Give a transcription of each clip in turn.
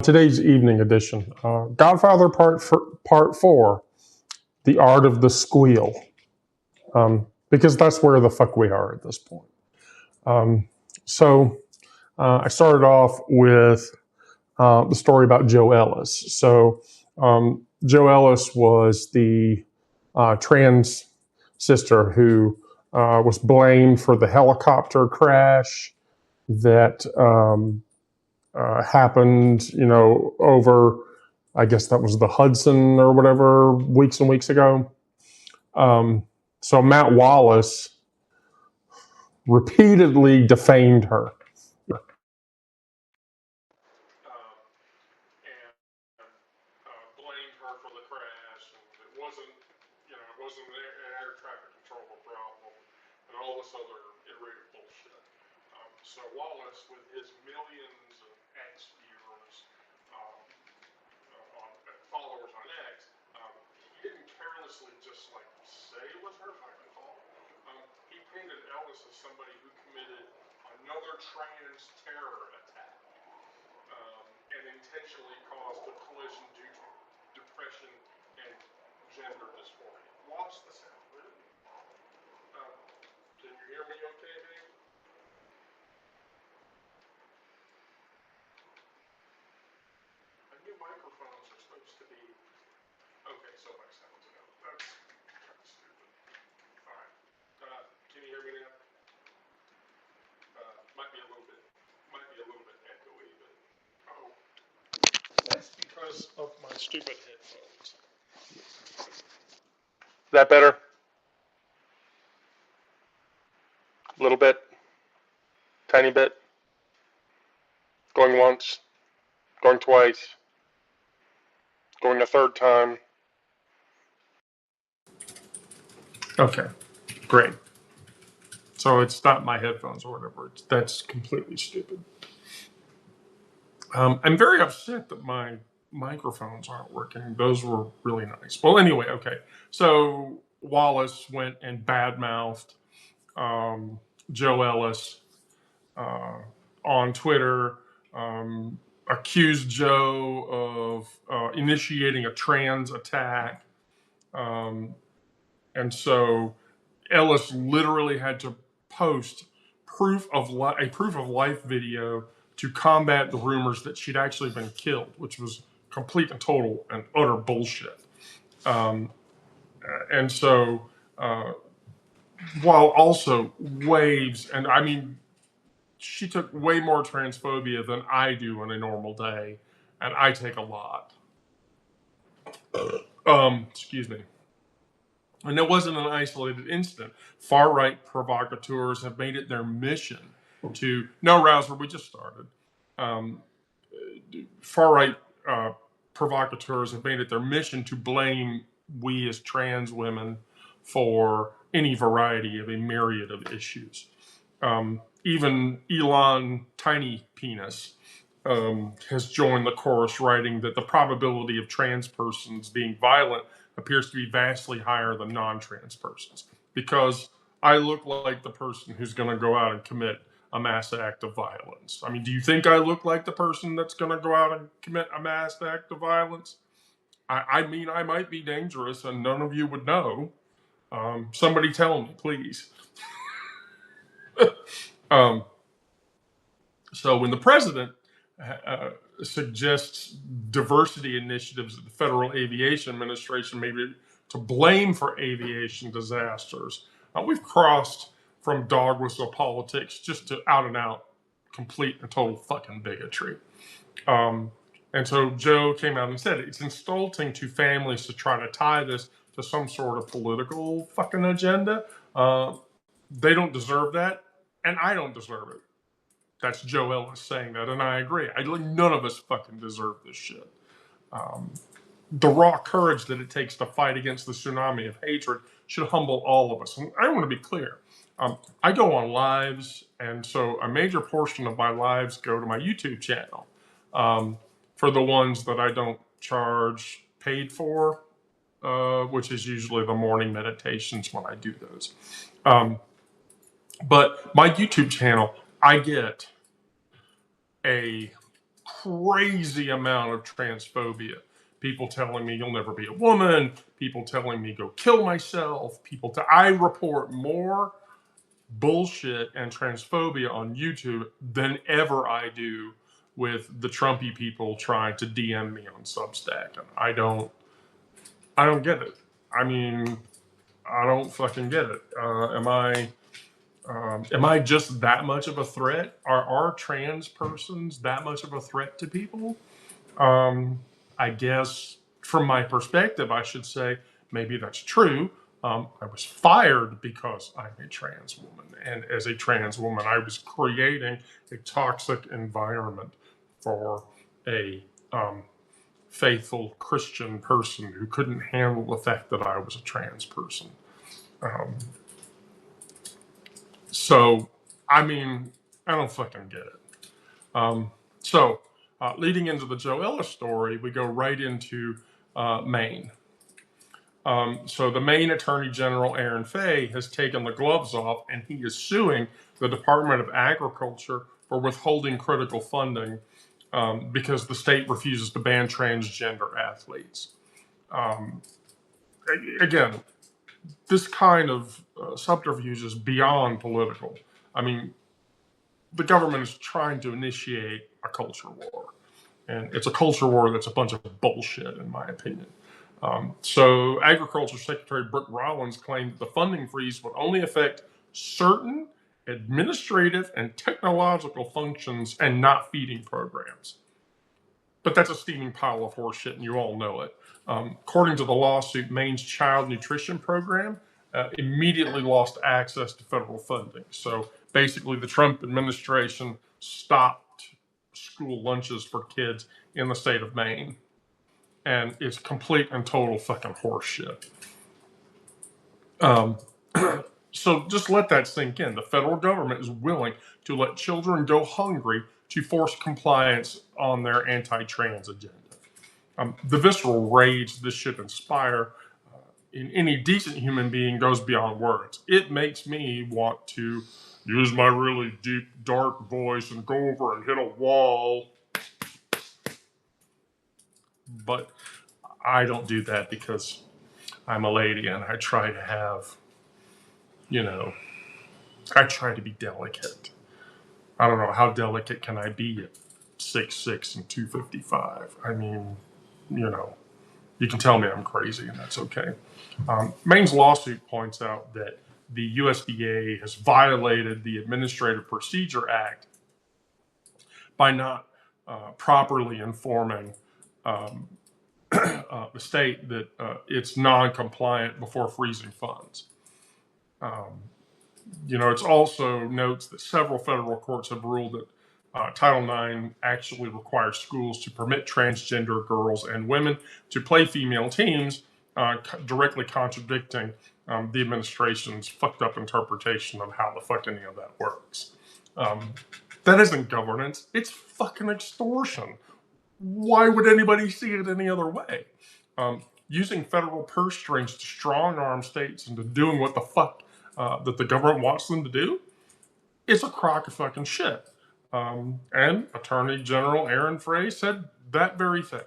Today's evening edition, Godfather Part 4, The Art of the Squeal, because that's where the fuck we are at this point. So I started off with the story about Joe Ellis. So Joe Ellis was the trans sister who was blamed for the helicopter crash that happened, over, I guess that was the Hudson or whatever, weeks and weeks ago. So Matt Wallace repeatedly defamed her. And blamed her for the crash, and it wasn't, an air traffic control problem, and all this other iterative bullshit. So Wallace, with his millions of X viewers, followers on X, he didn't carelessly just like say it was her fucking fault. He painted Ellis as somebody who committed another trans terror attack, and intentionally caused a collision due to depression and gender dysphoria. Watch the sound, really? Can you hear me okay, babe? I knew microphones are supposed to be okay, so my sounds ago. That's kind of stupid. All right. Can you hear me now? Might be a little bit echoey, but that's because of my stupid headphones. Is that better? A little bit? Tiny bit? Going once? Going twice? Going a third time? Okay, great. So it's not my headphones or whatever. That's completely stupid. I'm very upset that my microphones aren't working. Those were really nice. Well, anyway, okay. So Wallace went and badmouthed Joe Ellis on Twitter, accused Joe of initiating a trans attack. And so Ellis literally had to post a proof of life video to combat the rumors that she'd actually been killed, which was complete and total and utter bullshit. And so, while also waves, and I mean, she took way more transphobia than I do in a normal day, and I take a lot. Excuse me. And it wasn't an isolated incident. Far-right provocateurs have made it their mission to... No, Rouser, we just started. Far-right provocateurs have made it their mission to blame we as trans women for any variety of a myriad of issues. Even Elon Tiny Penis has joined the chorus, writing that the probability of trans persons being violent appears to be vastly higher than non-trans persons, because I look like the person who's going to go out and commit a mass act of violence. I mean, do you think I look like the person that's going to go out and commit a mass act of violence? I mean, I might be dangerous and none of you would know. Somebody tell me, please. So when the president suggests diversity initiatives at the Federal Aviation Administration, maybe to blame for aviation disasters, we've crossed from dog whistle politics just to out and out, complete and total fucking bigotry. And so Joe came out and said it's insulting to families to try to tie this to some sort of political fucking agenda. They don't deserve that, and I don't deserve it. That's Joe Ellis saying that, and I agree. None of us fucking deserve this shit. The raw courage that it takes to fight against the tsunami of hatred should humble all of us. And I want to be clear. I go on lives, and so a major portion of my lives go to my YouTube channel. For the ones that I don't charge paid for, which is usually the morning meditations when I do those. But my YouTube channel, I get a crazy amount of transphobia. People telling me you'll never be a woman. People telling me go kill myself. I report more bullshit and transphobia on YouTube than ever I do with the Trumpy people trying to DM me on Substack. And I don't get it. I mean, I don't fucking get it. Am I just that much of a threat? Are trans persons that much of a threat to people? I guess from my perspective, I should say maybe that's true. I was fired because I'm a trans woman. And as a trans woman, I was creating a toxic environment for a faithful Christian person who couldn't handle the fact that I was a trans person. So, I mean, I don't fucking get it. Leading into the Joe Ellis story, we go right into Maine. So the Maine Attorney General, Aaron Fay, has taken the gloves off, and he is suing the Department of Agriculture for withholding critical funding because the state refuses to ban transgender athletes. Again, this kind of subterfuge is beyond political. I mean, the government is trying to initiate a culture war. And it's a culture war that's a bunch of bullshit, in my opinion. So Agriculture Secretary Brooke Rollins claimed that the funding freeze would only affect certain administrative and technological functions and not feeding programs. But that's a steaming pile of horseshit, and you all know it. According to the lawsuit, Maine's child nutrition program immediately lost access to federal funding. So basically, the Trump administration stopped school lunches for kids in the state of Maine. And it's complete and total fucking horseshit. So just let that sink in. The federal government is willing to let children go hungry to force compliance on their anti-trans agenda. The visceral rage this should inspire in any decent human being goes beyond words. It makes me want to use my really deep, dark voice and go over and hit a wall. But I don't do that because I'm a lady and I try to have, I try to be delicate. I don't know, how delicate can I be at 6'6" and 255? I mean, you can tell me I'm crazy and that's okay. Maine's lawsuit points out that the USDA has violated the Administrative Procedure Act by not properly informing the state that it's non-compliant before freezing funds. It also notes that several federal courts have ruled that Title IX actually requires schools to permit transgender girls and women to play female teams, directly contradicting the administration's fucked up interpretation of how the fuck any of that works. That isn't governance, it's fucking extortion. Why would anybody see it any other way? Using federal purse strings to strong arm states into doing what the fuck that the government wants them to do, it's a crock of fucking shit. And Attorney General Aaron Fay said that very thing.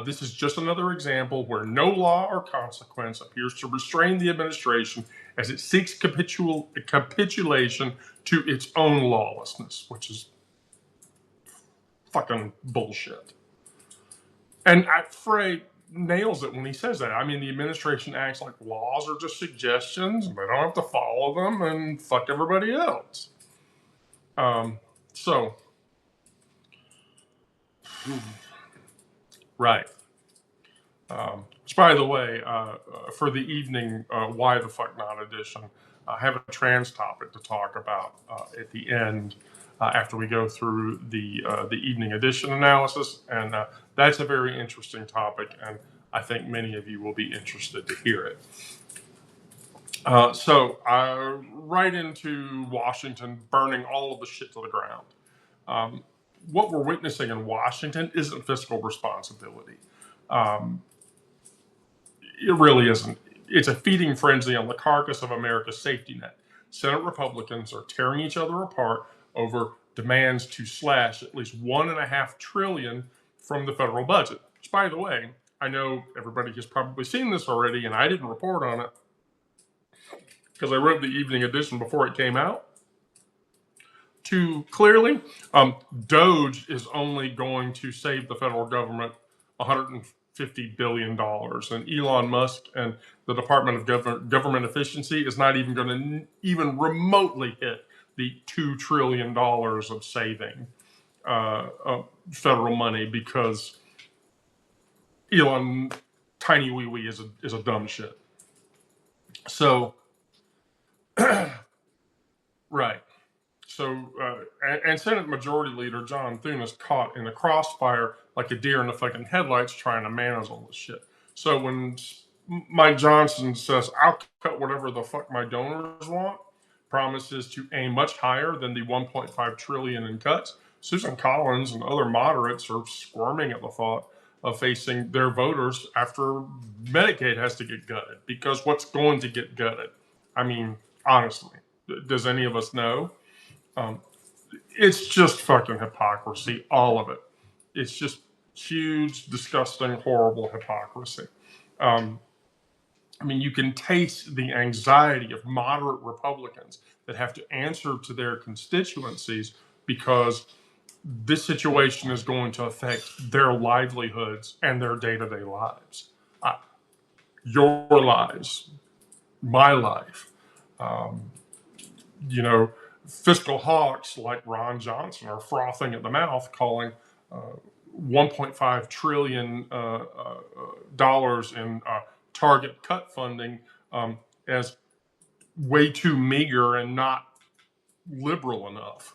This is just another example where no law or consequence appears to restrain the administration as it seeks capitulation to its own lawlessness, which is fucking bullshit. And Frey nails it when he says that. I mean, the administration acts like laws are just suggestions, and they don't have to follow them, and fuck everybody else. Right. Which, by the way, for the evening Why the Fuck Not edition, I have a trans topic to talk about at the end after we go through the evening edition analysis, and that's a very interesting topic, and I think many of you will be interested to hear it. Right into Washington burning all of the shit to the ground. What we're witnessing in Washington isn't fiscal responsibility. It really isn't. It's a feeding frenzy on the carcass of America's safety net. Senate Republicans are tearing each other apart over demands to slash at least $1.5 trillion from the federal budget. Which, by the way, I know everybody has probably seen this already, and I didn't report on it because I wrote the evening edition before it came out. Too clearly, Doge is only going to save the federal government $150 billion, and Elon Musk and the Department of Government Efficiency is not even going to even remotely hit the $2 trillion of saving federal money, because Elon tiny wee wee is a dumb shit. So, right. So, and Senate Majority Leader John Thune is caught in the crossfire like a deer in the fucking headlights trying to manage all this shit. So when Mike Johnson says, I'll cut whatever the fuck my donors want, promises to aim much higher than the 1.5 trillion in cuts, Susan Collins and other moderates are squirming at the thought of facing their voters after Medicaid has to get gutted. Because what's going to get gutted? I mean, honestly, does any of us know? It's just fucking hypocrisy, all of it. It's just huge, disgusting, horrible hypocrisy. I mean, you can taste the anxiety of moderate Republicans that have to answer to their constituencies because this situation is going to affect their livelihoods and their day-to-day lives. Your lives, my life. You know, fiscal hawks like Ron Johnson are frothing at the mouth, calling $1.5 trillion in target cut funding as way too meager and not liberal enough.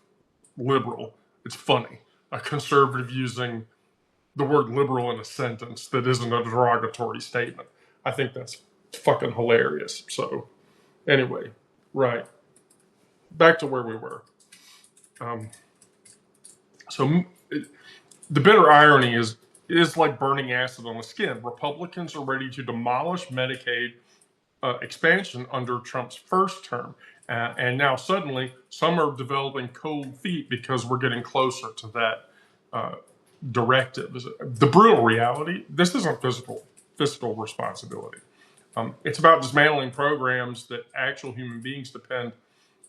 Liberal. It's funny. A conservative using the word liberal in a sentence that isn't a derogatory statement. I think that's fucking hilarious. So, anyway, right. Back to where we were. So the bitter irony is like burning acid on the skin. Republicans are ready to demolish Medicaid expansion under Trump's first term. And now suddenly some are developing cold feet because we're getting closer to that directive. The brutal reality, this isn't fiscal responsibility. It's about dismantling programs that actual human beings depend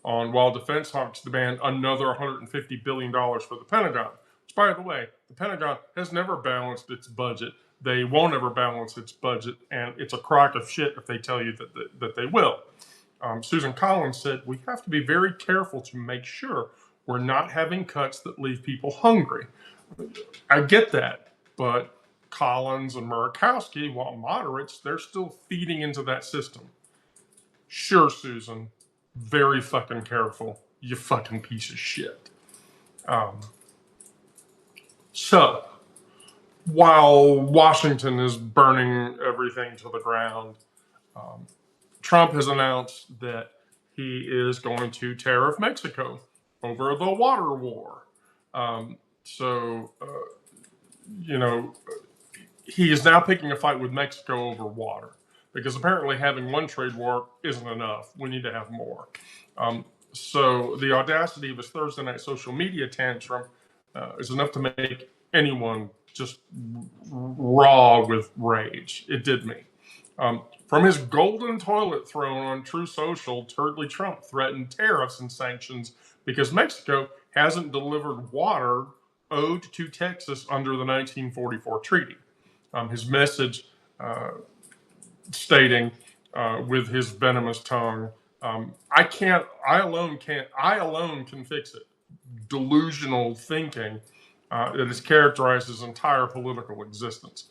on, while defense hawks demand another $150 billion for the Pentagon. Which, by the way, the Pentagon has never balanced its budget. They won't ever balance its budget, and it's a crock of shit if they tell you that they will. Susan Collins said, we have to be very careful to make sure we're not having cuts that leave people hungry. I get that, but Collins and Murkowski, while moderates, they're still feeding into that system. Sure, Susan. Very fucking careful, you fucking piece of shit. So, while Washington is burning everything to the ground, Trump has announced that he is going to tariff Mexico over the water war. You know, he is now picking a fight with Mexico over water, because apparently having one trade war isn't enough. We need to have more. So the audacity of his Thursday night social media tantrum is enough to make anyone just raw with rage. It did me. From his golden toilet throne on True Social, Turtley Trump threatened tariffs and sanctions because Mexico hasn't delivered water owed to Texas under the 1944 treaty. His message stating with his venomous tongue, I alone can fix it. Delusional thinking that has characterized his entire political existence.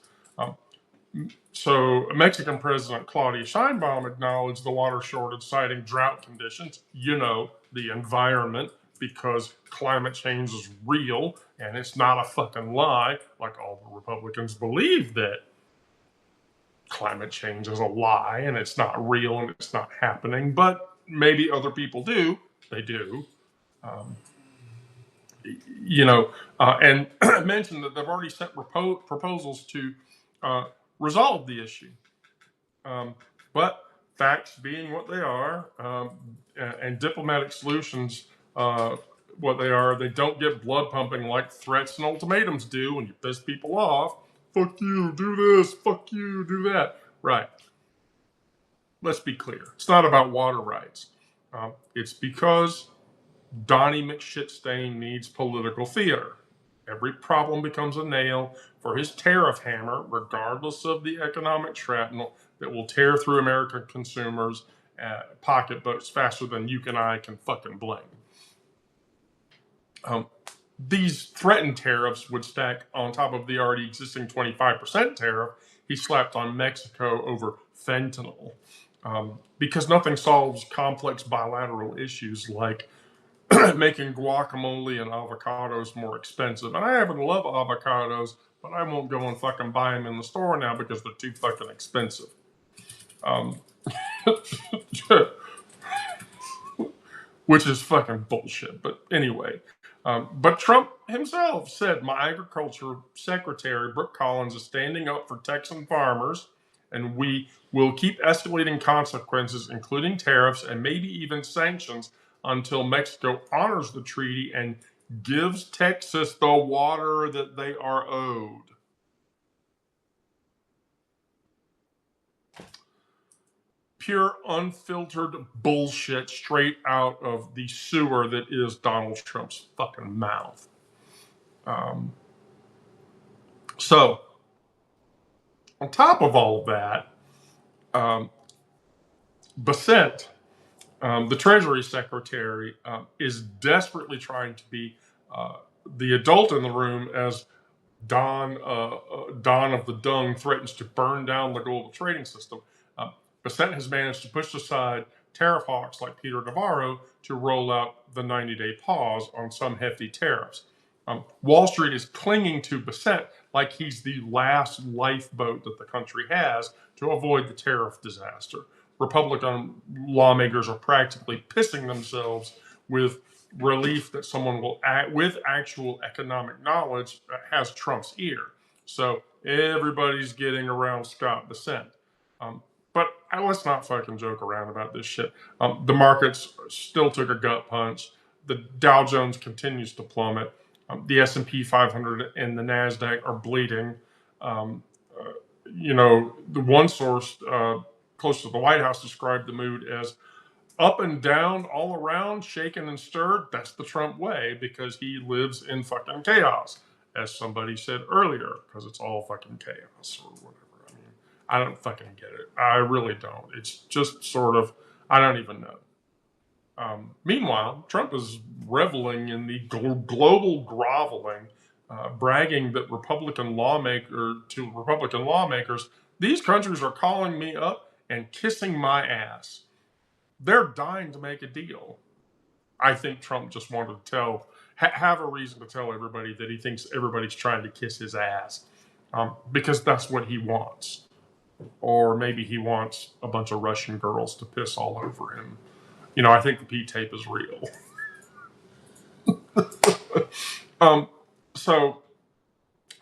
So Mexican President Claudia Sheinbaum acknowledged the water shortage, citing drought conditions, the environment, because climate change is real and it's not a fucking lie, like all the Republicans believe that climate change is a lie and it's not real and it's not happening, but maybe other people do. They do. And mentioned that they've already sent proposals to resolve the issue. But facts being what they are, and diplomatic solutions what they are. They don't get blood pumping like threats and ultimatums do when you piss people off. Fuck you, do this. Fuck you, do that. Right. Let's be clear. It's not about water rights. It's because Donnie McShitstain needs political theater. Every problem becomes a nail for his tariff hammer, regardless of the economic shrapnel that will tear through American consumers' pocketbooks faster than you and I can fucking blame. These threatened tariffs would stack on top of the already existing 25% tariff he slapped on Mexico over fentanyl. Because nothing solves complex bilateral issues like making guacamole and avocados more expensive. And I happen to love avocados, but I won't go and fucking buy them in the store now because they're too fucking expensive. Which is fucking bullshit. But anyway, but Trump himself said my agriculture secretary, Brooke Collins, is standing up for Texan farmers, and we will keep escalating consequences, including tariffs and maybe even sanctions, until Mexico honors the treaty and gives Texas the water that they are owed. Pure, unfiltered bullshit straight out of the sewer that is Donald Trump's fucking mouth. So, on top of all of that, Bassett, the Treasury Secretary, is desperately trying to be the adult in the room as Don of the Dung threatens to burn down the global trading system. Bassett has managed to push aside tariff hawks like Peter Navarro to roll out the 90-day pause on some hefty tariffs. Wall Street is clinging to Bassett like he's the last lifeboat that the country has to avoid the tariff disaster. Republican lawmakers are practically pissing themselves with relief that someone will act with actual economic knowledge has Trump's ear. So everybody's getting around Scott Bassett. But let's not fucking joke around about this shit. The markets still took a gut punch. The Dow Jones continues to plummet. The S&P 500 and the NASDAQ are bleeding. The one source close to the White House described the mood as up and down, all around, shaken and stirred. That's the Trump way because he lives in fucking chaos, as somebody said earlier, because it's all fucking chaos or whatever. I don't fucking get it. I really don't. It's just sort of, I don't even know. Meanwhile, Trump is reveling in the global groveling, bragging that Republican lawmakers, these countries are calling me up and kissing my ass. They're dying to make a deal. I think Trump just wanted to have a reason to tell everybody that he thinks everybody's trying to kiss his ass, because that's what he wants. Or maybe he wants a bunch of Russian girls to piss all over him. I think the P tape is real. So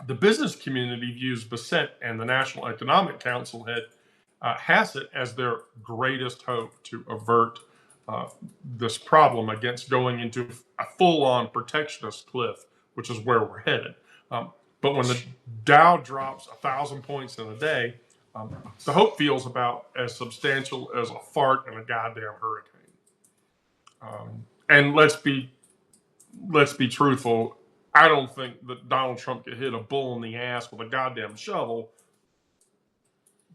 the business community views Bassett and the National Economic Council head Hassett as their greatest hope to avert this problem against going into a full-on protectionist cliff, which is where we're headed. But when the Dow drops 1,000 points in a day, the hope feels about as substantial as a fart in a goddamn hurricane. And let's be truthful. I don't think that Donald Trump could hit a bull in the ass with a goddamn shovel,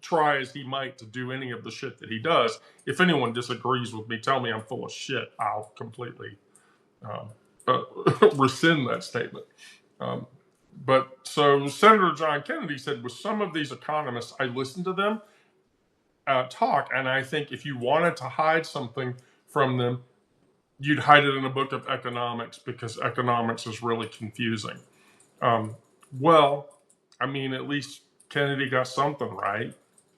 try as he might to do any of the shit that he does. If anyone disagrees with me, tell me I'm full of shit. I'll completely rescind that statement. But so Senator John Kennedy said, with some of these economists, I listened to them talk, and I think if you wanted to hide something from them, you'd hide it in a book of economics because economics is really confusing. Well, I mean, at least Kennedy got something right.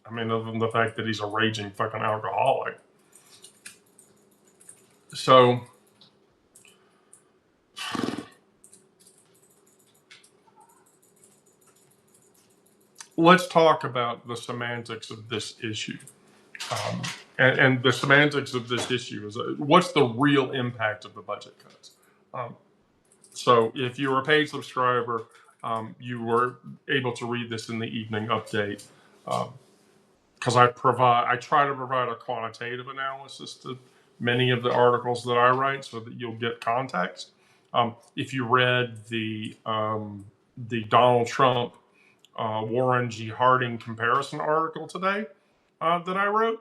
I mean, other than the fact that he's a raging fucking alcoholic. So, let's talk about the semantics of this issue. And the semantics of this issue is what's the real impact of the budget cuts? So if you were a paid subscriber, you were able to read this in the evening update. Because I try to provide a quantitative analysis to many of the articles that I write, so that you'll get context. If you read the Donald Trump Warren G. Harding comparison article today that I wrote,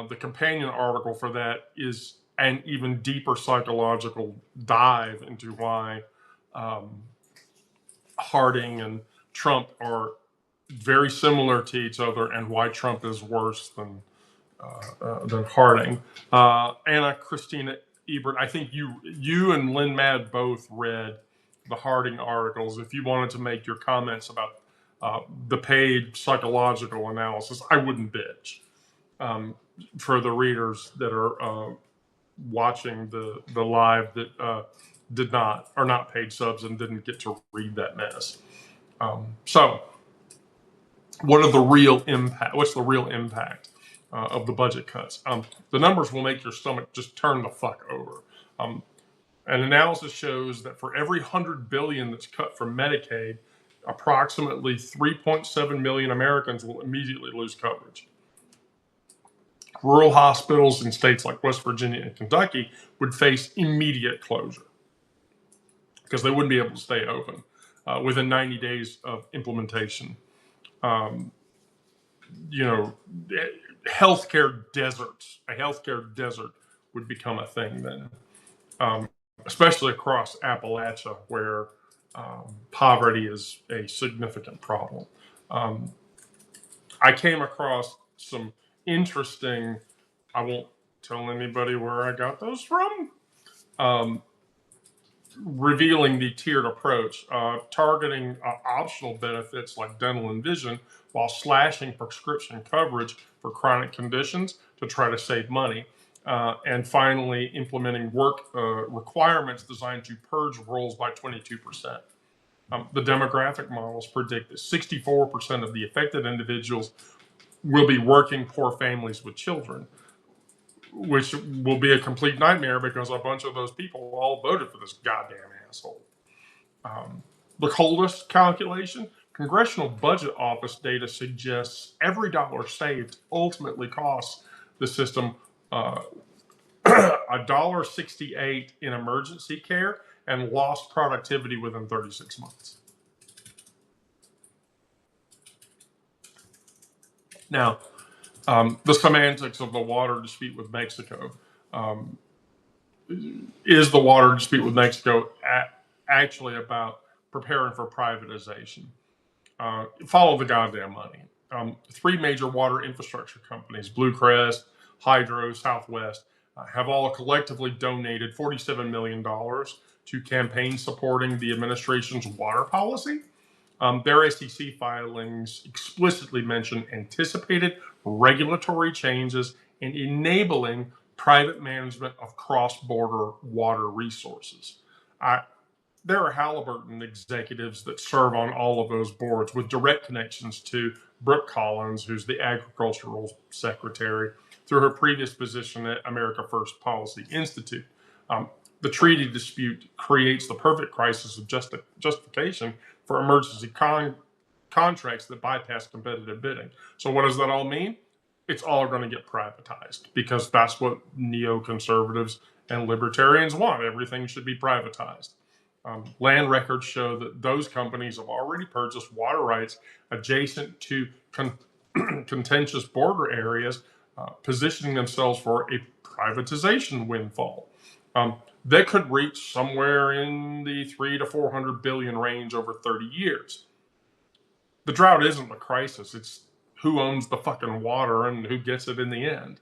the companion article for that is an even deeper psychological dive into why Harding and Trump are very similar to each other, and why Trump is worse than Harding. Anna Christina Ebert, I think you and Lynn Mad both read the Harding articles. If you wanted to make your comments about the paid psychological analysis, I wouldn't bitch. For the readers that are watching the live that did not, are not paid subs and didn't get to read that mess. So what's the real impact of the budget cuts? The numbers will make your stomach just turn the fuck over. An analysis shows that for every $100 billion that's cut from Medicaid, approximately 3.7 million Americans will immediately lose coverage. Rural hospitals in states like West Virginia and Kentucky would face immediate closure because they wouldn't be able to stay open within 90 days of implementation. Healthcare deserts. A healthcare desert would become a thing then, especially across Appalachia, where poverty is a significant problem. I came across some interesting, I won't tell anybody where I got those from, revealing the tiered approach, targeting optional benefits like dental and vision while slashing prescription coverage for chronic conditions to try to save money. And finally, implementing work requirements designed to purge roles by 22%. The demographic models predict that 64% of the affected individuals will be working poor families with children, which will be a complete nightmare because a bunch of those people all voted for this goddamn asshole. The coldest calculation, Congressional Budget Office data suggests every dollar saved ultimately costs the system $1.68 in emergency care and lost productivity within 36 months. Now, the semantics of the water dispute with Mexico. Is the water dispute with Mexico actually about preparing for privatization? Follow the goddamn money. Three major water infrastructure companies, Blue Crest, Hydro, Southwest, have all collectively donated $47 million to campaigns supporting the administration's water policy. Their SEC filings explicitly mention anticipated regulatory changes and enabling private management of cross-border water resources. There are Halliburton executives that serve on all of those boards with direct connections to Brooke Collins, who's the agricultural secretary, through her previous position at America First Policy Institute. The treaty dispute creates the perfect crisis of justification for emergency contracts that bypass competitive bidding. So what does that all mean? It's all going to get privatized because that's what neoconservatives and libertarians want. Everything should be privatized. Land records show that those companies have already purchased water rights adjacent to contentious border areas, positioning themselves for a privatization windfall. That could reach somewhere in the 300 to 400 billion range over 30 years. The drought isn't the crisis. It's who owns the fucking water and who gets it in the end.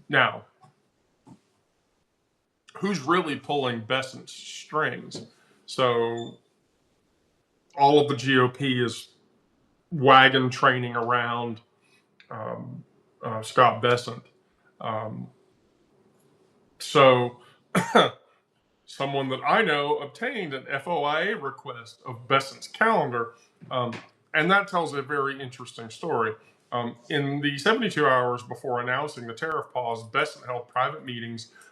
Now, who's really pulling Bessent's strings? So all of the GOP is wagon training around Scott Bessent. So someone that I know obtained an FOIA request of Bessent's calendar, and that tells a very interesting story. In the 72 hours before announcing the tariff pause, Bessent held private meetings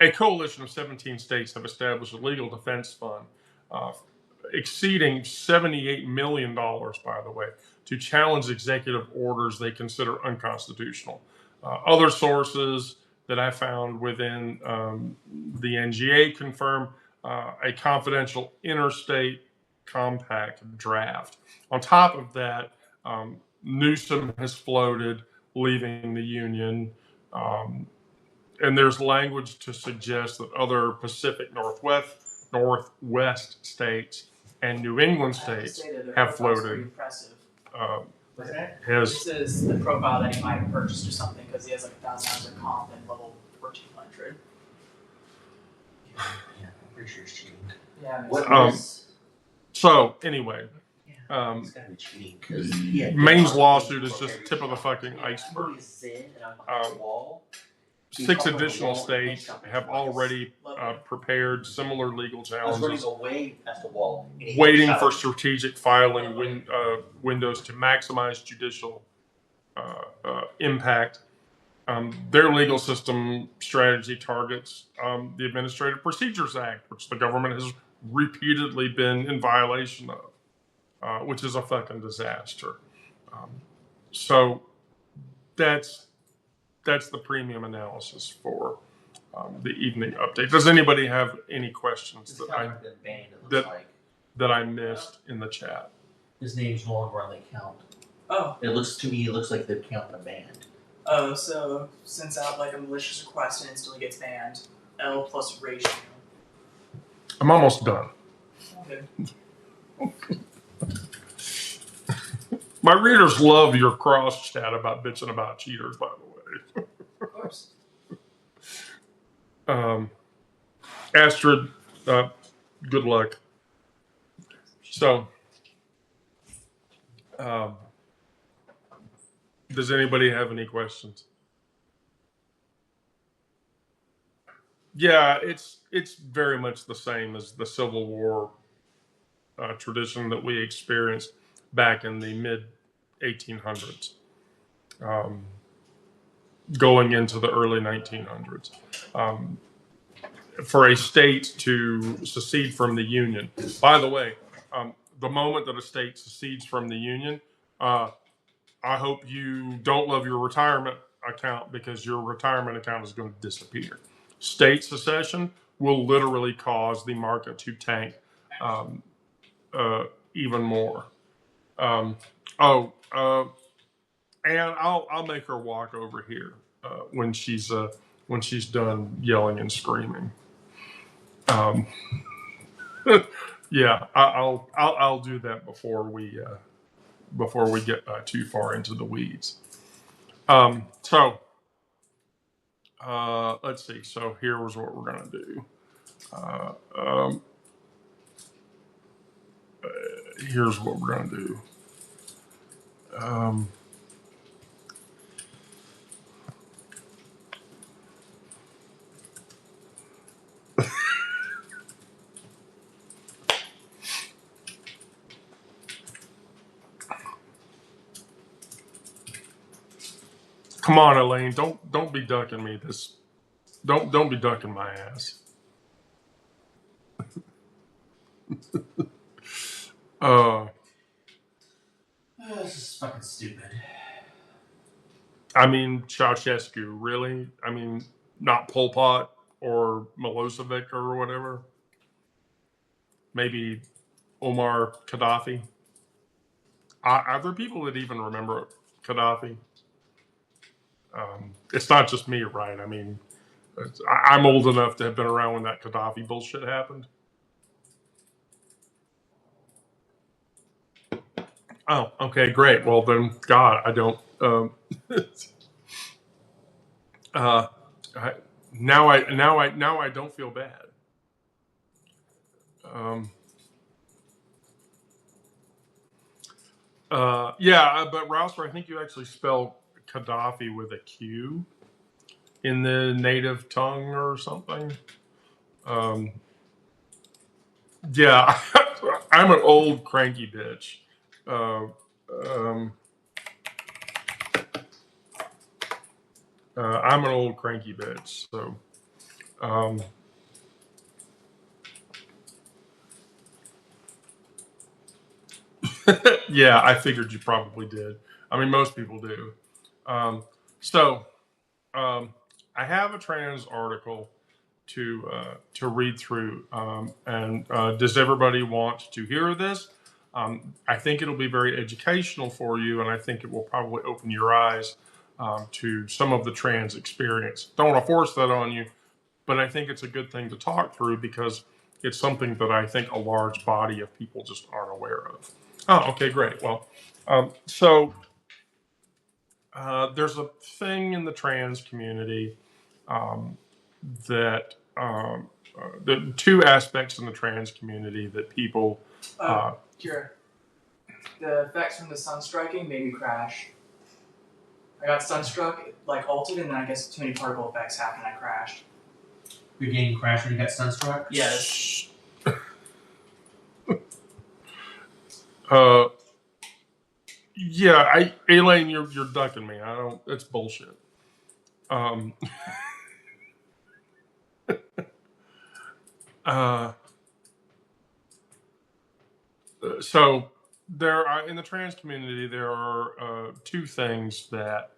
a coalition of 17 states have established a legal defense fund uh, exceeding $78 million, by the way, to challenge executive orders they consider unconstitutional. Other sources that I found within the NGA confirm a confidential interstate compact draft. On top of that, Newsom has floated leaving the union. And there's language to suggest that other Pacific Northwest states and New England states have floated. Impressive. What's that? Has This is the profile that he might have purchased or something because he has like 1,000 hours of comp and level 1400. Yeah, I'm pretty sure it's cheating. Yeah. What Um, is? So anyway, Yeah, it's gotta be cheating because Maine's lawsuit is just tip of the fucking iceberg. Wall. 6 additional states have already prepared similar legal I was running challenges, away past the wall. and he waiting shot for me. strategic filing windows to maximize judicial impact. Their legal system strategy targets the Administrative Procedures Act, which the government has repeatedly been in violation of, which is a fucking disaster. So that's the premium analysis for the evening update. Does anybody have any questions This that account's been banned, it looks that- like. that I missed in the chat? His name's no longer on the account. Oh. It looks like the account been banned. Oh, so sends out like a malicious request and instantly gets banned. L plus ratio. I'm almost done. Okay. My readers love your cross chat about bitching about cheaters, by the way. Of course. Astrid, good luck. So, does anybody have any questions? Yeah, it's very much the same as the Civil War tradition that we experienced back in the mid 1800s, going into the early 1900s. For a state to secede from the Union. By the way, the moment that a state secedes from the Union, I hope you don't love your retirement account because your retirement account is going to disappear. State secession will literally cause the market to tank even more. And I'll make her walk over here when she's done yelling and screaming. Yeah, I'll do that before we get too far into the weeds. So let's see. So here was what we're gonna do. Here's what we're gonna do. Come on, Elaine. Don't be ducking me. Don't be ducking my ass. This is fucking stupid. I mean, Ceausescu, really? I mean, not Pol Pot or Milosevic or whatever. Maybe Omar Gaddafi. Are there people that even remember Gaddafi? It's not just me, right? I mean, I'm old enough to have been around when that Gaddafi bullshit happened. Oh, okay, great. Well, then, God, I don't. Now I don't feel bad. Yeah, but Rouser, I think you actually spell Gaddafi with a Q in the native tongue or something. Yeah, I'm an old cranky bitch. I'm an old cranky bitch. So, Yeah, I figured you probably did. I mean, most people do. Um, so I have a trans article to read through, and does everybody want to hear this? I think it'll be very educational for you, and I think it will probably open your eyes to some of the trans experience. Don't want to force that on you, but I think it's a good thing to talk through because it's something that I think a large body of people just aren't aware of. Oh, okay, great. Well, so there's a thing in the trans community um, that the two aspects in the trans community that people. Kira, the effects from the sun striking made me crash. I got sunstruck, like halted, and then I guess too many particle effects happened and I crashed. Your game crashed when you got sunstruck? Yes. Yeah, Elaine, you're ducking me. I don't. It's bullshit. Uh, so there are in the trans community there are two things that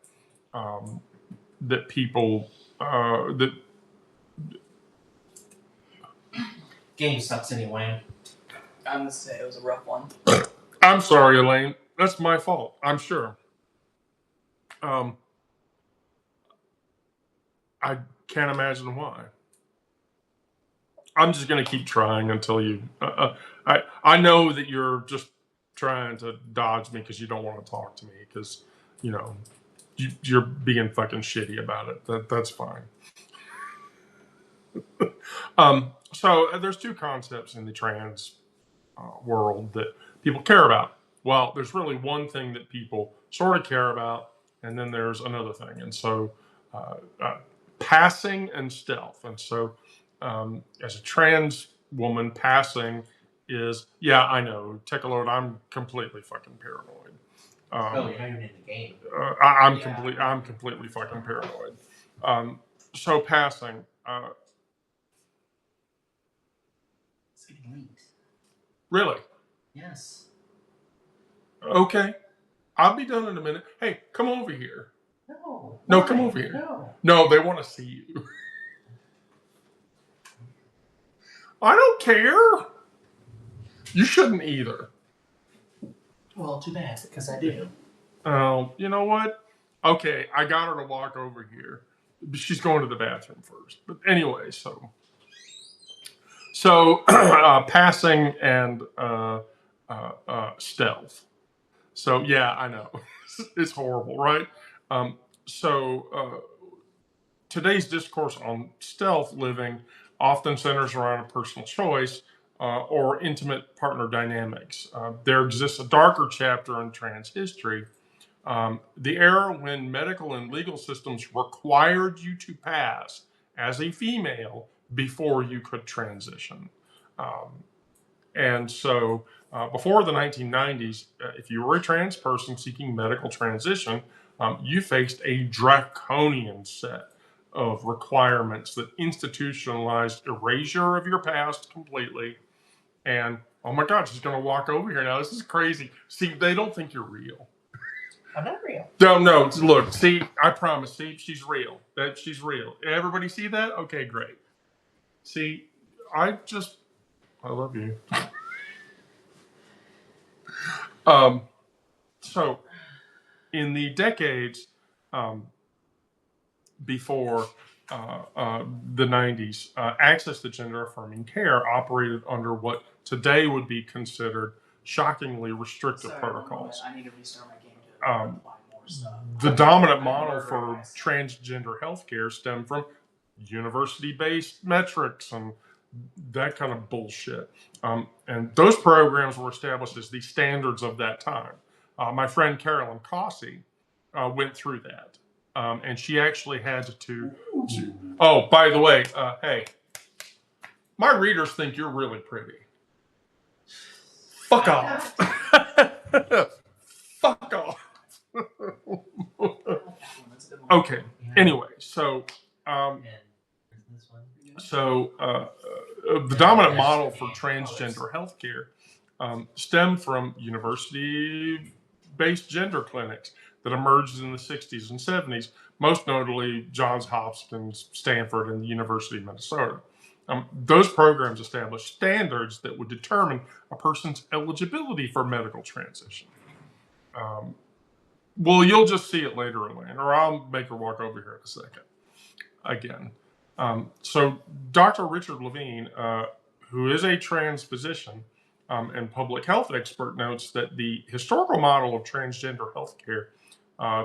that people that Game sucks anyway. I'm gonna say it was a rough one. I'm sorry, Elaine. That's my fault. I'm sure. I can't imagine why. I'm just gonna keep trying until you. I know that you're just trying to dodge me because you don't want to talk to me because you know you're being fucking shitty about it. That's fine. So there's two concepts in the trans world that people care about. Well, there's really one thing that people sort of care about, and then there's another thing. And so, passing and stealth. And so, as a trans woman, passing is, yeah, I know, take a load. I'm completely fucking paranoid. Oh, you're not even in the game. I'm completely fucking paranoid. So passing. It's getting late. Really? Yes. Okay. I'll be done in a minute. Hey, come over here. No. No, Why? come over here. No. No, they want to see you. I don't care. You shouldn't either. Well, too bad, because I do. Oh, you know what? Okay, I got her to walk over here. She's going to the bathroom first. But anyway, so passing and stealth. So yeah, I know it's horrible, right? So today's discourse on stealth living often centers around a personal choice or intimate partner dynamics. There exists a darker chapter in trans history, the era when medical and legal systems required you to pass as a female before you could transition. Um, and so before the 1990s, if you were a trans person seeking medical transition, you faced a draconian set of requirements that institutionalized erasure of your past completely. And oh my God, she's going to walk over here now. This is crazy. See, they don't think you're real. I'm not real. No, look, see, I promise, see, she's real. She's real. Everybody see that? Okay, great. See, I love you. So, in the decades before the 90s, access to gender affirming care operated under what today would be considered shockingly restrictive protocols. I need to restart my game to apply more stuff. The dominant model for transgender healthcare stemmed from university-based metrics and that kind of bullshit. And those programs were established as the standards of that time. My friend Carolyn Cossey went through that. And she actually had to. Oh, by the way, hey, my readers think you're really pretty. Fuck off. Fuck off. Okay. Anyway, so So the dominant model for transgender healthcare stemmed from university-based gender clinics that emerged in the 60s and 70s, most notably Johns Hopkins, Stanford, and the University of Minnesota. Those programs established standards that would determine a person's eligibility for medical transition. Well, you'll just see it later, Elaine, or I'll make her walk over here in a second. Again. So Dr. Richard Levine, who is a trans physician and public health expert, notes that the historical model of transgender healthcare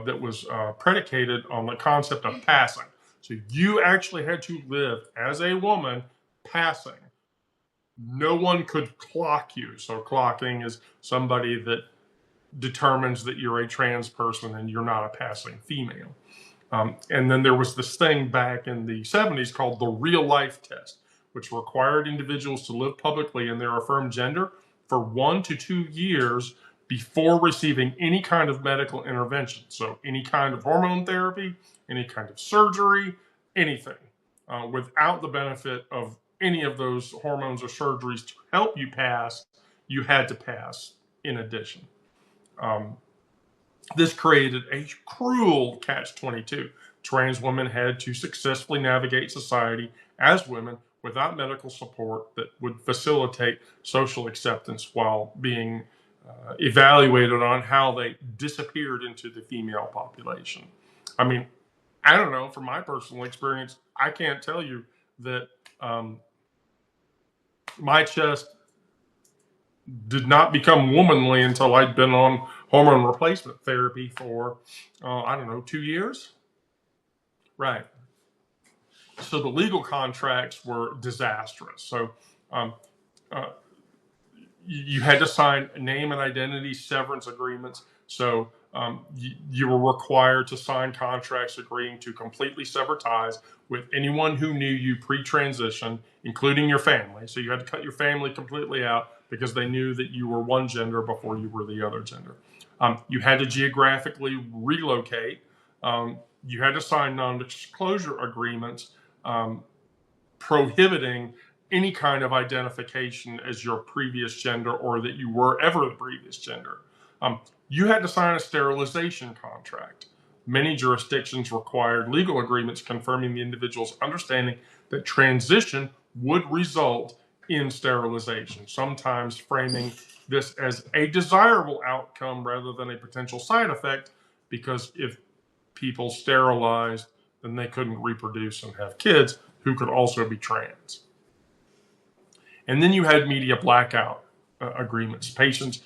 that was predicated on the concept of passing. So you actually had to live as a woman passing. No one could clock you. So clocking is somebody that determines that you're a trans person and you're not a passing female. And then there was this thing back in the 70s called the real life test, which required individuals to live publicly in their affirmed gender for 1 to 2 years before receiving any kind of medical intervention. So any kind of hormone therapy, any kind of surgery, anything. Without the benefit of any of those hormones or surgeries to help you pass, you had to pass in addition. This created a cruel catch-22. Trans women had to successfully navigate society as women without medical support that would facilitate social acceptance while being evaluated on how they disappeared into the female population. I mean, I don't know, from my personal experience, I can't tell you that my chest did not become womanly until I'd been on hormone replacement therapy for, 2 years. Right. So the legal contracts were disastrous. So you had to sign name and identity severance agreements. So you were required to sign contracts agreeing to completely sever ties with anyone who knew you pre-transition, including your family. So you had to cut your family completely out because they knew that you were one gender before you were the other gender. You had to geographically relocate. You had to sign non-disclosure agreements prohibiting any kind of identification as your previous gender or that you were ever the previous gender. You had to sign a sterilization contract. Many jurisdictions required legal agreements confirming the individual's understanding that transition would result in sterilization, sometimes framing this as a desirable outcome rather than a potential side effect, because if people sterilized, then they couldn't reproduce and have kids who could also be trans. And then you had media blackout agreements. Patients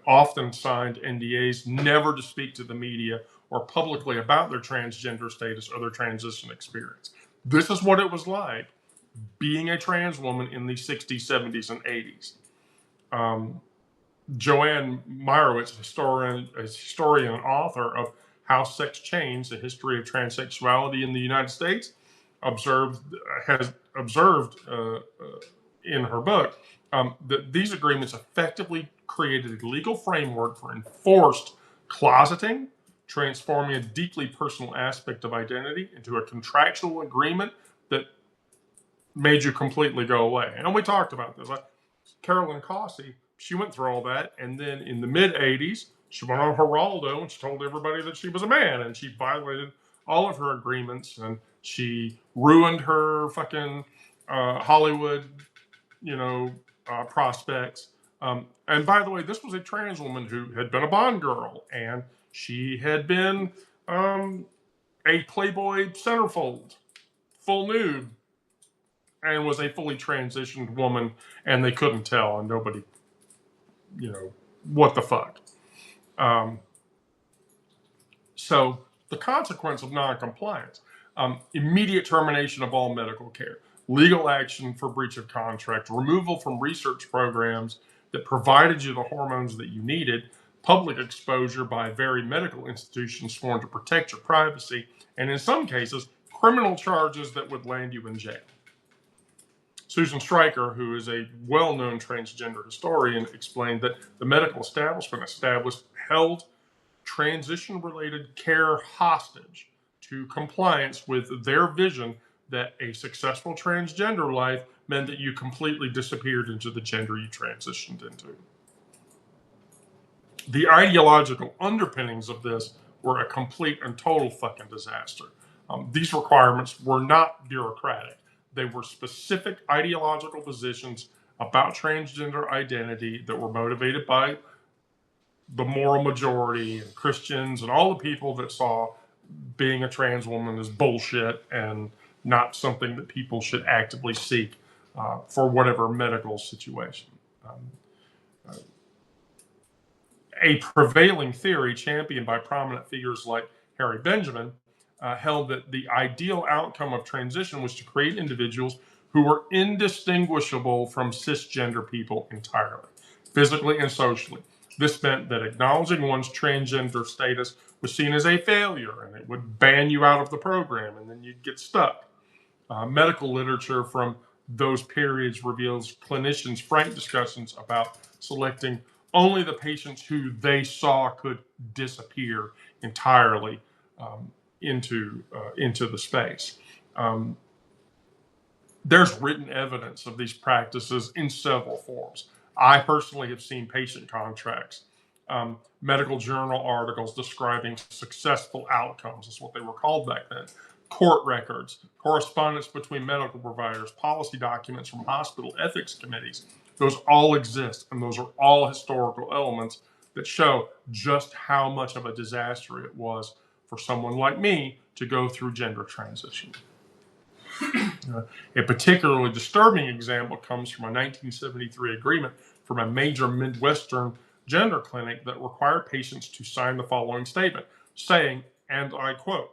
often signed NDAs never to speak to the media or publicly about their transgender status or their transition experience. This is what it was like being a trans woman in the 60s, 70s, and 80s. Joanne Meyerowitz, a historian and author of How Sex Changed, the History of Transsexuality in the United States, has observed in her book that these agreements effectively created a legal framework for enforced closeting, transforming a deeply personal aspect of identity into a contractual agreement that made you completely go away. And we talked about this. Carolyn Cossey, she went through all that, and then in the mid-'80s, she went on Geraldo and she told everybody that she was a man, and she violated all of her agreements, and she ruined her fucking Hollywood, prospects. And by the way, this was a trans woman who had been a Bond girl, and she had been a Playboy centerfold, full nude, and was a fully transitioned woman, and they couldn't tell, and nobody, what the fuck. So the consequence of non-compliance, immediate termination of all medical care, legal action for breach of contract, removal from research programs that provided you the hormones that you needed, public exposure by very medical institutions sworn to protect your privacy, and in some cases, criminal charges that would land you in jail. Susan Stryker, who is a well-known transgender historian, explained that the medical establishment held transition-related care hostage to compliance with their vision that a successful transgender life meant that you completely disappeared into the gender you transitioned into. The ideological underpinnings of this were a complete and total fucking disaster. These requirements were not bureaucratic. They were specific ideological positions about transgender identity that were motivated by the moral majority and Christians and all the people that saw being a trans woman as bullshit and not something that people should actively seek for whatever medical situation. A prevailing theory championed by prominent figures like Harry Benjamin held that the ideal outcome of transition was to create individuals who were indistinguishable from cisgender people entirely, physically and socially. This meant that acknowledging one's transgender status was seen as a failure, and it would ban you out of the program, and then you'd get stuck. Medical literature from those periods reveals clinicians' frank discussions about selecting only the patients who they saw could disappear entirely into the space. There's written evidence of these practices in several forms. I personally have seen patient contracts, medical journal articles describing successful outcomes, is what they were called back then, court records, correspondence between medical providers, policy documents from hospital ethics committees. Those all exist, and those are all historical elements that show just how much of a disaster it was for someone like me to go through gender transition. A particularly disturbing example comes from a 1973 agreement from a major Midwestern gender clinic that required patients to sign the following statement, saying, and I quote,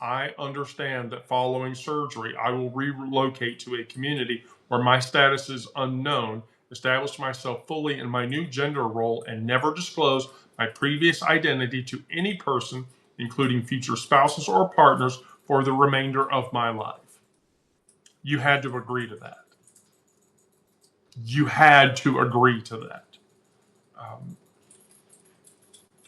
"I understand that following surgery, I will relocate to a community where my status is unknown, establish myself fully in my new gender role, and never disclose my previous identity to any person, including future spouses or partners, for the remainder of my life." You had to agree to that. You had to agree to that.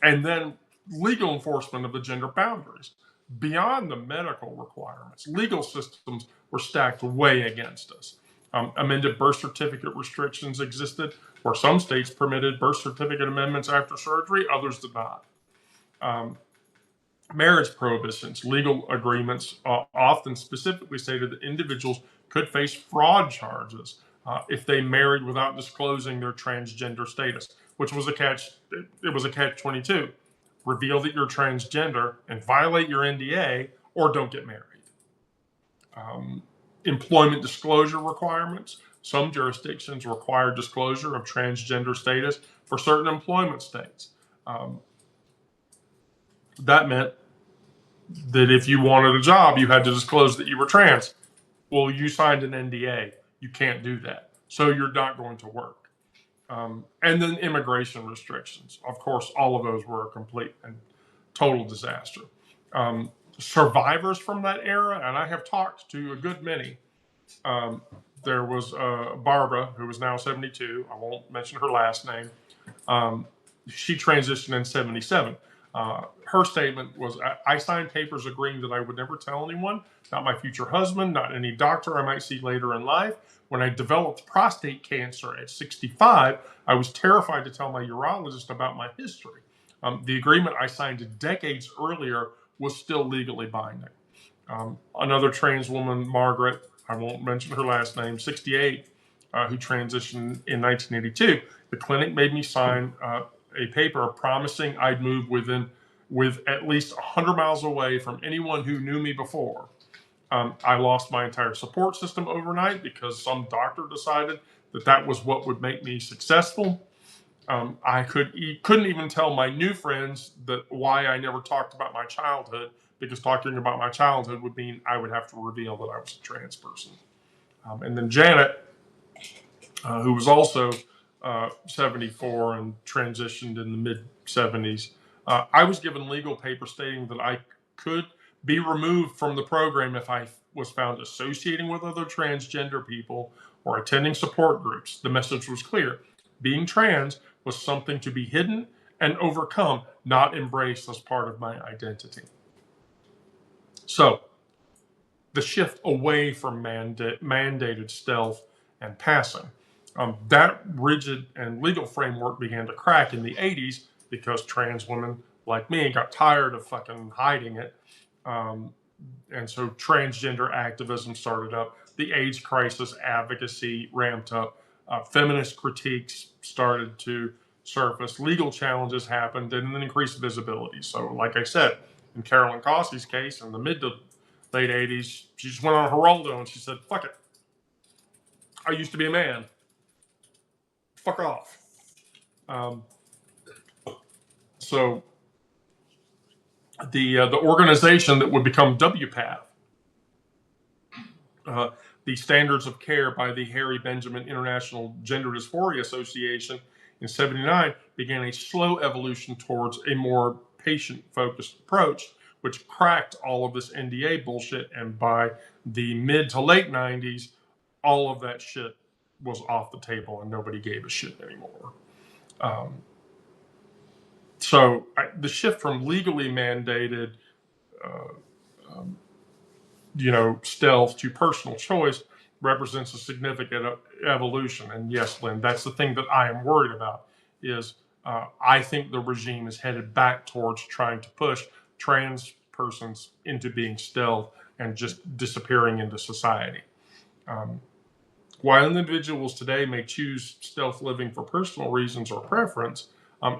And then legal enforcement of the gender boundaries. Beyond the medical requirements, legal systems were stacked way against us. Amended birth certificate restrictions existed, where some states permitted birth certificate amendments after surgery, others did not. Marriage prohibitions, legal agreements often specifically stated that individuals could face fraud charges if they married without disclosing their transgender status, which was a catch. It was a catch-22. Reveal that you're transgender and violate your NDA, or don't get married. Employment disclosure requirements. Some jurisdictions require disclosure of transgender status for certain employment states. That meant that if you wanted a job, you had to disclose that you were trans. Well, you signed an NDA. You can't do that. So you're not going to work. And then immigration restrictions. Of course, all of those were a complete and total disaster. Survivors from that era, and I have talked to a good many. There was Barbara, who is now 72. I won't mention her last name. She transitioned in 77. Her statement was, I signed papers agreeing that I would never tell anyone, not my future husband, not any doctor I might see later in life. When I developed prostate cancer at 65, I was terrified to tell my urologist about my history. The agreement I signed decades earlier was still legally binding. Another trans woman, Margaret, I won't mention her last name, 68, who transitioned in 1982. The clinic made me sign a paper promising I'd move with at least 100 miles away from anyone who knew me before. I lost my entire support system overnight because some doctor decided that was what would make me successful. I couldn't even tell my new friends why I never talked about my childhood, because talking about my childhood would mean I would have to reveal that I was a trans person. And then Janet, who was also 74 and transitioned in the mid-70s, I was given legal paper stating that I could be removed from the program if I was found associating with other transgender people or attending support groups. The message was clear. Being trans was something to be hidden and overcome, not embraced as part of my identity. So, the shift away from mandated stealth and passing. That rigid and legal framework began to crack in the 80s because trans women like me got tired of fucking hiding it. And so transgender activism started up. The AIDS crisis advocacy ramped up. Feminist critiques started to surface. Legal challenges happened, and then increased visibility. So, like I said, in Carolyn Cossey's case, in the mid to late 80s, she just went on Geraldo and she said, fuck it. I used to be a man. Fuck off. So the organization that would become WPATH, the Standards of Care by the Harry Benjamin International Gender Dysphoria Association in '79, began a slow evolution towards a more patient-focused approach, which cracked all of this NDA bullshit. And by the mid to late '90s, all of that shit was off the table and nobody gave a shit anymore. So the shift from legally mandated, stealth to personal choice represents a significant evolution. And yes, Lynn, that's the thing that I am worried about. Is I think the regime is headed back towards trying to push trans persons into being stealth and just disappearing into society. While individuals today may choose stealth living for personal reasons or preference,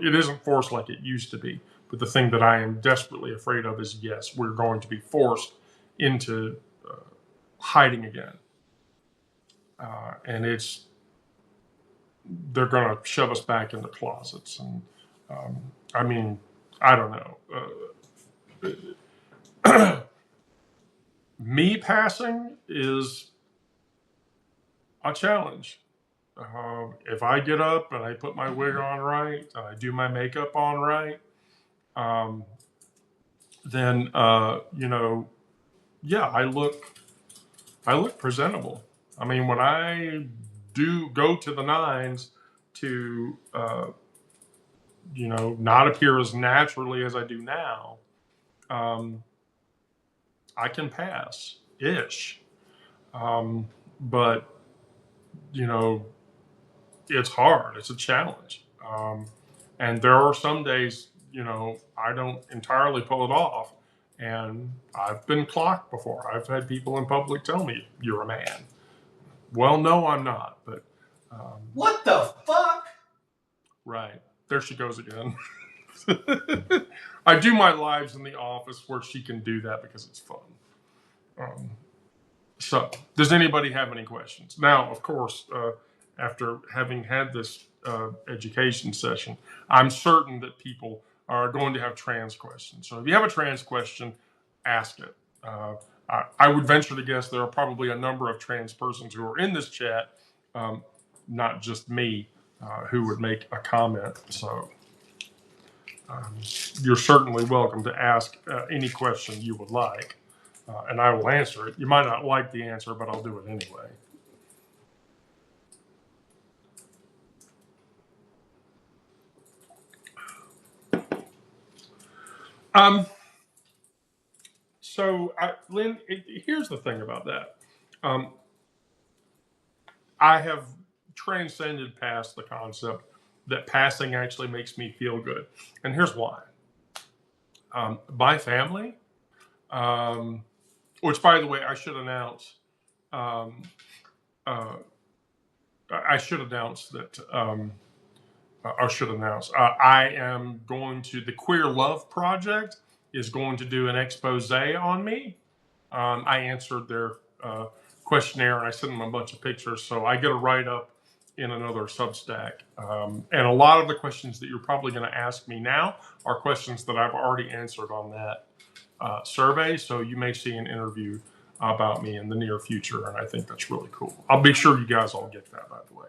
it isn't forced like it used to be. But the thing that I am desperately afraid of is, yes, we're going to be forced into hiding again. And they're going to shove us back into closets. And I mean, I don't know. Me passing is a challenge. If I get up and I put my wig on right, and I do my makeup on right, then yeah, I look presentable. I mean, when I do go to the nines to not appear as naturally as I do now, I can pass ish. But it's hard. It's a challenge. And there are some days, I don't entirely pull it off. And I've been clocked before. I've had people in public tell me, you're a man. Well, no, I'm not. But what the fuck? Right. There she goes again. I do my lives in the office where she can do that because it's fun. So, does anybody have any questions? Now, of course, after having had this education session, I'm certain that people are going to have trans questions. So if you have a trans question, ask it. I would venture to guess there are probably a number of trans persons who are in this chat, not just me, who would make a comment. So you're certainly welcome to ask any question you would like, and I will answer it. You might not like the answer, but I'll do it anyway. So, Lynn, here's the thing about that. I have transcended past the concept that passing actually makes me feel good. And here's why. My family, which, by the way, I should announce that I am going to, the Queer Love Project is going to do an expose on me. I answered their questionnaire and I sent them a bunch of pictures, so I get a write-up in another Substack. And a lot of the questions that you're probably going to ask me now are questions that I've already answered on that survey, so you may see an interview about me in the near future, and I think that's really cool. I'll be sure you guys all get that, by the way.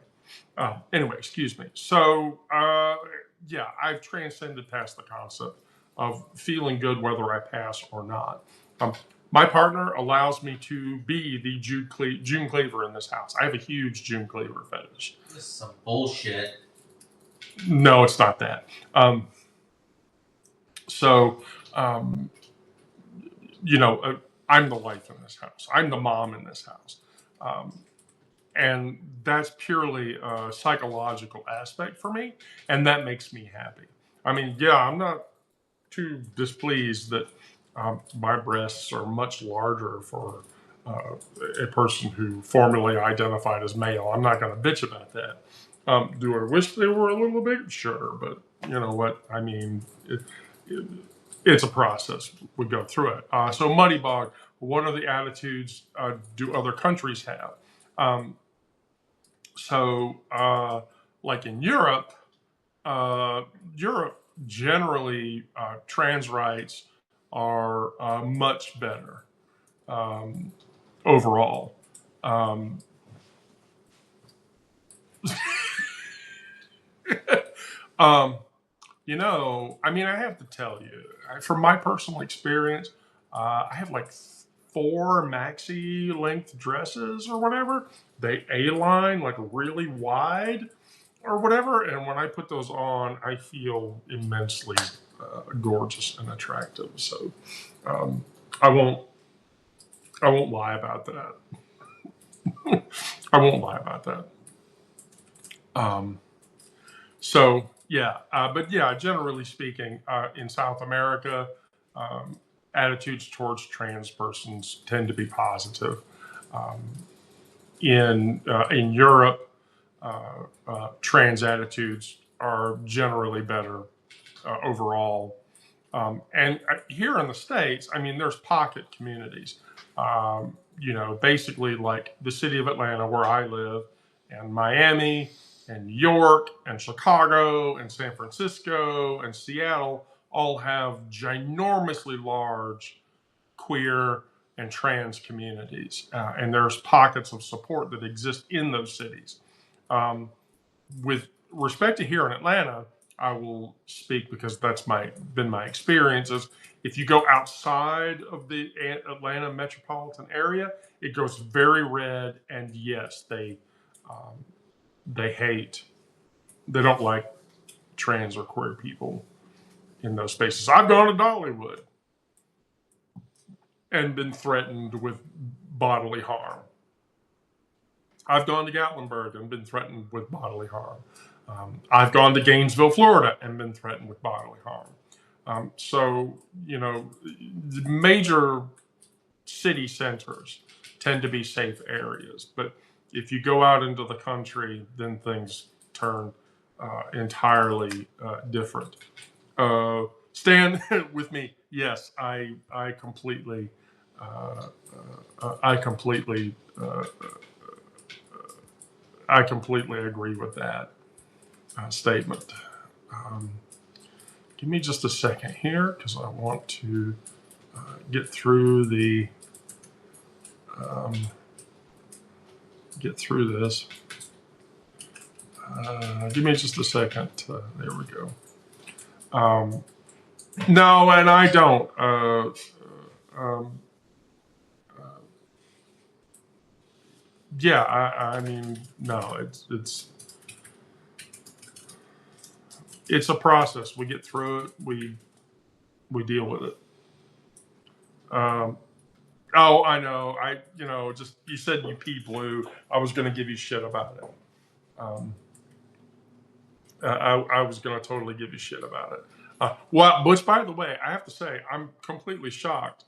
Anyway, excuse me. So, yeah, I've transcended past the concept of feeling good whether I pass or not. My partner allows me to be the June Cleaver in this house. I have a huge June Cleaver fetish. This is some bullshit. No, it's not that. I'm the wife in this house. I'm the mom in this house. And that's purely a psychological aspect for me. And that makes me happy. I mean, yeah, I'm not too displeased that my breasts are much larger for uh, a person who formerly identified as male. I'm not going to bitch about that. Do I wish they were a little big? Sure, but you know what? I mean, it, it's a process. We go through it. So, Muddy Bog, what are the attitudes do other countries have? Um, like in Europe, Europe generally trans rights are much better um, overall. Um, um, I mean, I have to tell you, from my personal experience, I have like 4 maxi length dresses or whatever. They A-line like really wide or whatever. And when I put those on, I feel immensely gorgeous and attractive. So um, I won't I won't lie about that. I won't lie about that. Um, but yeah, generally speaking, in South America, um, attitudes towards trans persons tend to be positive. Um, in Europe, trans attitudes are generally better overall. And here in the States, I mean, there's pocket communities. Basically like the city of Atlanta, where I live, and Miami, and New York, and Chicago, and San Francisco, and Seattle all have ginormously large queer and trans communities. And there's pockets of support that exist in those cities. Um, with respect to here in Atlanta, I will speak because that's been my experience. Is if you go outside of the Atlanta metropolitan area, it goes very red, and yes, they hate, they don't like trans or queer people in those spaces. I've gone to Dollywood and been threatened with bodily harm. I've gone to Gatlinburg and been threatened with bodily harm. I've gone to Gainesville, Florida, and been threatened with bodily harm. Major city centers tend to be safe areas. But if you go out into the country, then things turn entirely different. Stand with me. Yes, I completely, I completely, I completely agree with that statement. Um, Give me just a second here because I want to get through um, this. Give me just a second. There we go. No, and I don't. Um, I mean, no. It's a process. We get through it. We deal with it. Um, oh, I know. Just you said you pee blue. I was going to give you shit about it. I was going to totally give you shit about it. Which, by the way, I have to say, I'm completely shocked.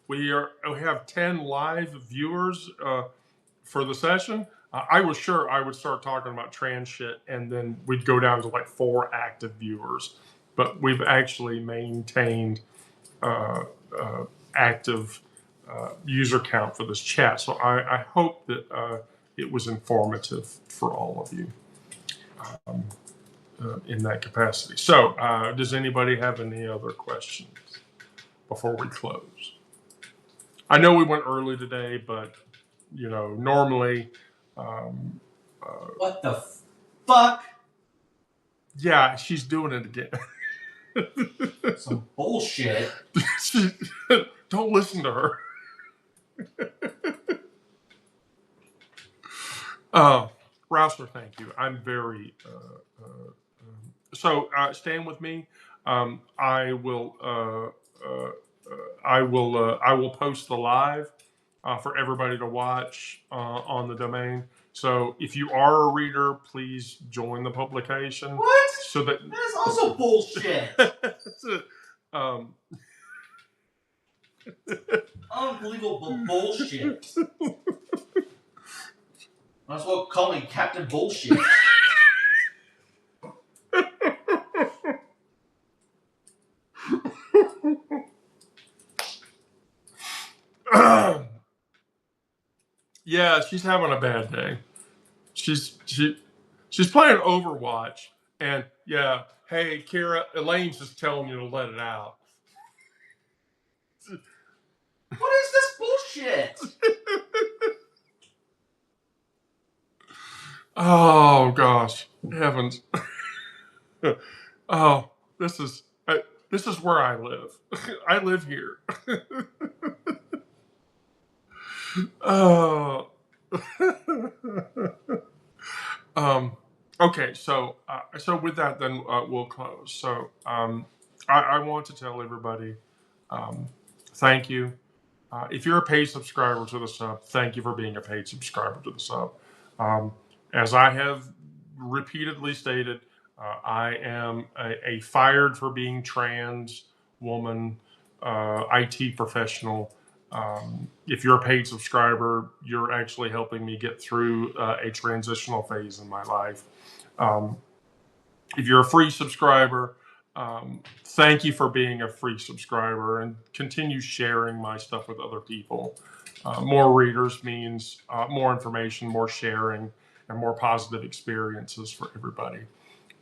We have 10 live viewers for the session. I was sure I would start talking about trans shit, and then we'd go down to like 4 active viewers. But we've actually maintained active user count for this chat. So I hope that it was informative for all of you. In that capacity. So, does anybody have any other questions before we close? I know we went early today, but normally. What the fuck? Yeah, she's doing it again. Some bullshit. Don't listen to her. Rouser, thank you. I'm very. Stand with me. I will I will post the live for everybody to watch on the domain. So if you are a reader, please join the publication. What? So that is also bullshit. um, Unbelievable bullshit. Might as well call me Captain Bullshit. Yeah, she's having a bad day. She's playing Overwatch, and yeah, hey Kira, Elaine's just telling you to let it out. What is this bullshit? Oh gosh, heavens! Oh, this is where I live. I live here. Oh. Okay, so with that, then we'll close. So I want to tell everybody, thank you. If you're a paid subscriber to the sub, thank you for being a paid subscriber to the sub. As I have repeatedly stated, I am a fired for being trans woman, IT professional. If you're a paid subscriber, you're actually helping me get through a transitional phase in my life. If you're a free subscriber, thank you for being a free subscriber and continue sharing my stuff with other people. More readers means more information, more sharing, and more positive experiences for everybody.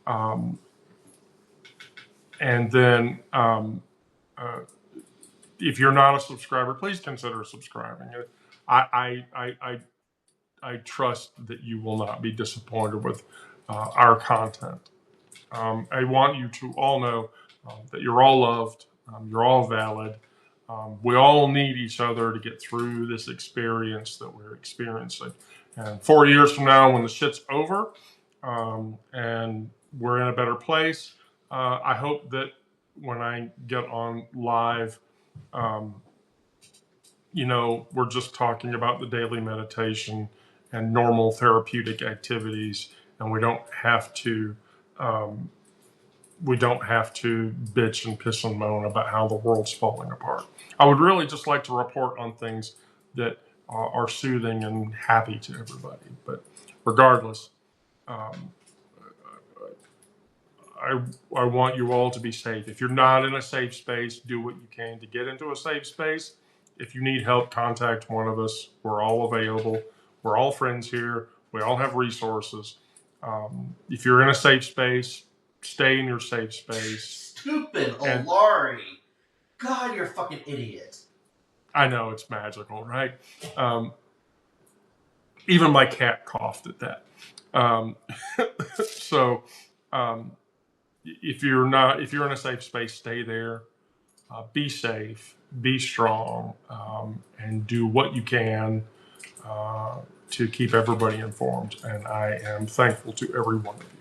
And then if you're not a subscriber, please consider subscribing. I trust that you will not be disappointed with our content. I want you to all know that you're all loved, you're all valid. We all need each other to get through this experience that we're experiencing. And 4 years from now, when the shit's over and we're in a better place, I hope that when I get on live, we're just talking about the daily meditation and normal therapeutic activities, and we don't have to bitch and piss and moan about how the world's falling apart. I would really just like to report on things that are soothing and happy to everybody. But regardless, I want you all to be safe. If you're not in a safe space, do what you can to get into a safe space. If you need help, contact one of us. We're all available. We're all friends here. We all have resources. If you're in a safe space, stay in your safe space. Stupid Olari. God, you're a fucking idiot. I know, it's magical, right? Even my cat coughed at that. So if you're in a safe space, stay there. Be safe, be strong, and do what you can to keep everybody informed. And I am thankful to every one of you.